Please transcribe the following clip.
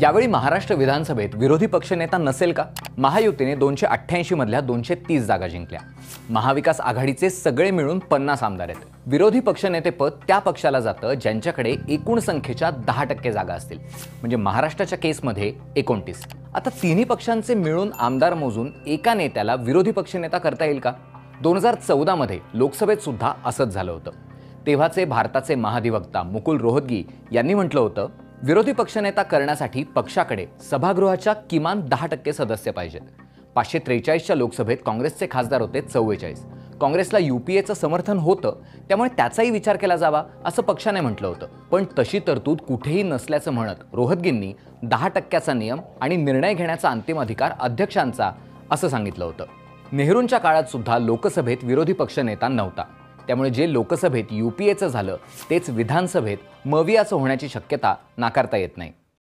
यावेळी महाराष्ट्र विधानसभेत विरोधी पक्षनेता नसेल का? महायुतीने 288 मधल्या 230 जागा जिंकल्या। महाविकास आघाडीचे सगळे मिळून 50 आमदार आहेत। विरोधी पक्षनेतेपद त्या पक्षाला जातं ज्यांच्याकडे एकूण संख्येच्या 10% जागा असतील, म्हणजे महाराष्ट्राच्या केसमध्ये 29। आता तिन्ही पक्षांचे मिळून आमदार मोजून एका नेत्याला विरोधी पक्षनेता करता येईल का? 2014 मध्ये लोकसभेत सुद्धा असंच झालं होतं। तेव्हाचे भारताचे महाधिवक्ता मुकुल रोहतगी यांनी म्हटलं होतं, विरोधी पक्षनेता करण्यासाठी पक्षाकडे सभागृहाच्या किमान 10% सदस्य पाहिजेत। 543च्या लोकसभेत काँग्रेसचे खासदार होते 44। काँग्रेसला यूपीएचं समर्थन होतं, त्यामुळे त्याचाही विचार केला जावा असं पक्षाने म्हटलं होतं। पण तशी तरतूद कुठेही नसल्याचं म्हणत रोहतगींनी 10%चा नियम आणि निर्णय घेण्याचा अंतिम अधिकार अध्यक्षांचा असं सांगितलं होतं। नेहरूंच्या काळात सुद्धा लोकसभेत विरोधी पक्षनेता नव्हता, त्यामुळे जे लोकसभेत यूपीएचं झालं तेच विधानसभेत मवियाचं होण्याची शक्यता नाकारता येत नाही।